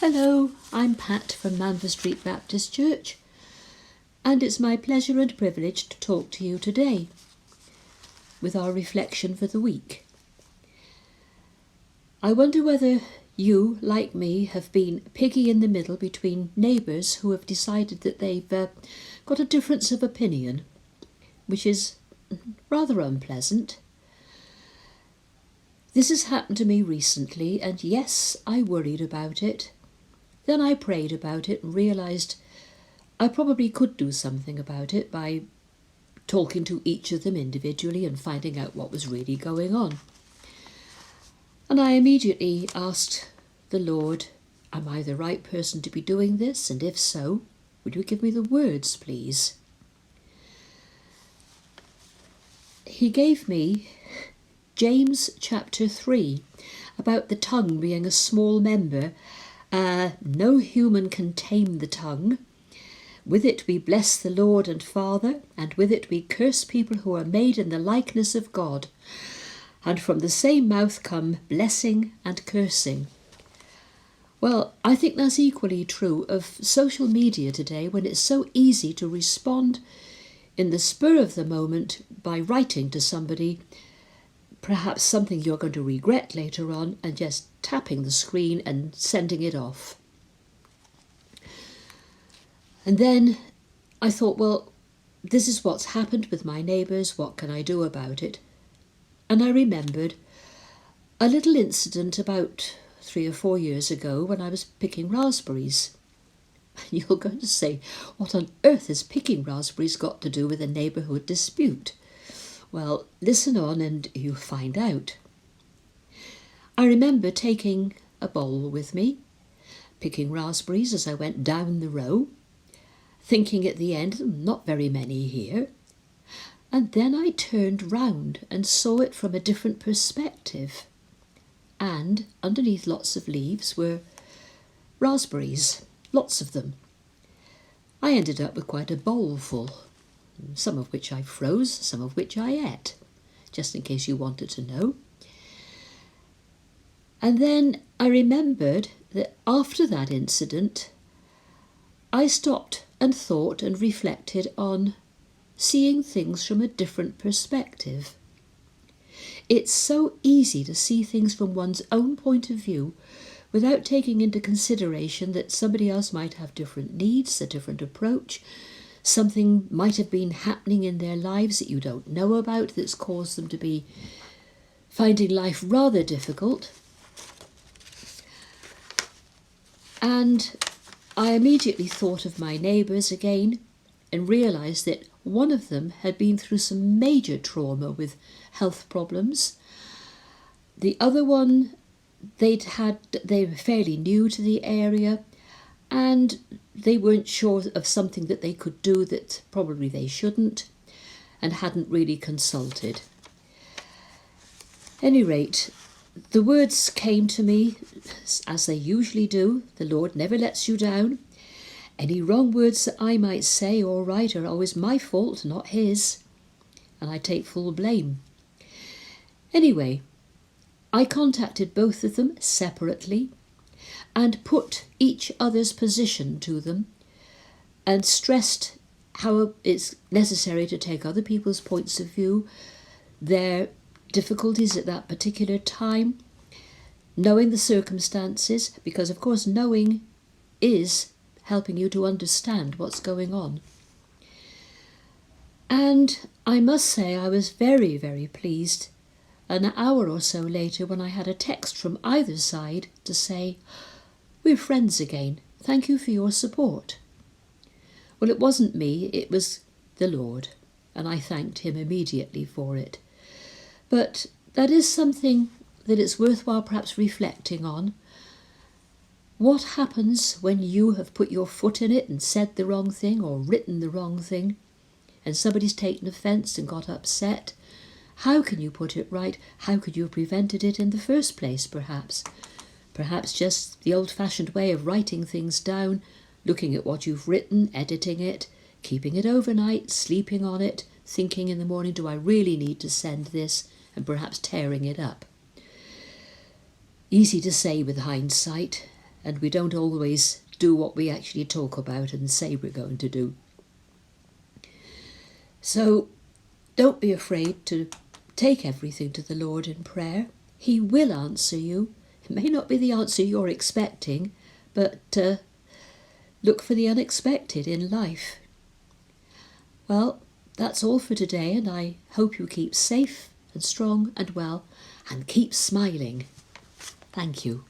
Hello, I'm Pat from Manvers Street Baptist Church, and it's my pleasure and privilege to talk to you today with our reflection for the week. I wonder whether you, like me, have been piggy in the middle between neighbours who have decided that they've got a difference of opinion, which is rather unpleasant. This has happened to me recently, and yes, I worried about it. Then I prayed about it and realised I probably could do something about it by talking to each of them individually and finding out what was really going on. And I immediately asked the Lord, am I the right person to be doing this? And if so, would you give me the words, please? He gave me James chapter 3 about the tongue being a small member. No human can tame the tongue. With it we bless the Lord and Father, and with it we curse people who are made in the likeness of God. And from the same mouth come blessing and cursing. Well, I think that's equally true of social media today, when it's so easy to respond in the spur of the moment by writing to somebody, perhaps something you're going to regret later on, and just tapping the screen and sending it off. And then I thought, well, this is what's happened with my neighbours, what can I do about it? And I remembered a little incident about 3 or 4 years ago when I was picking raspberries. You're going to say, what on earth has picking raspberries got to do with a neighbourhood dispute? Well, listen on and you'll find out. I remember taking a bowl with me, picking raspberries as I went down the row, thinking at the end, not very many here. And then I turned round and saw it from a different perspective. And underneath lots of leaves were raspberries, lots of them. I ended up with quite a bowl full, some of which I froze, some of which I ate, just in case you wanted to know. And then I remembered that after that incident, I stopped and thought and reflected on seeing things from a different perspective. It's so easy to see things from one's own point of view without taking into consideration that somebody else might have different needs, a different approach. Something might have been happening in their lives that you don't know about that's caused them to be finding life rather difficult. And I immediately thought of my neighbours again and realised that one of them had been through some major trauma with health problems. The other one, they were fairly new to the area, and they weren't sure of something that they could do that probably they shouldn't, and hadn't really consulted. At any rate, the words came to me, as they usually do. The Lord never lets you down. Any wrong words that I might say or write are always my fault, not his, and I take full blame. Anyway, I contacted both of them separately and put each other's position to them and stressed how it's necessary to take other people's points of view, their difficulties at that particular time, knowing the circumstances, because of course knowing is helping you to understand what's going on. And I must say I was very, very pleased an hour or so later when I had a text from either side to say, we're friends again, thank you for your support. Well, it wasn't me, it was the Lord, and I thanked him immediately for it. But that is something that it's worthwhile perhaps reflecting on. What happens when you have put your foot in it and said the wrong thing or written the wrong thing, and somebody's taken offence and got upset? How can you put it right? How could you have prevented it in the first place, perhaps? Perhaps just the old-fashioned way of writing things down, looking at what you've written, editing it, keeping it overnight, sleeping on it, thinking in the morning, do I really need to send this, and perhaps tearing it up. Easy to say with hindsight, and we don't always do what we actually talk about and say we're going to do. So don't be afraid to take everything to the Lord in prayer. He will answer you. It may not be the answer you're expecting, but look for the unexpected in life. Well, that's all for today, and I hope you keep safe and strong and well, and keep smiling. Thank you.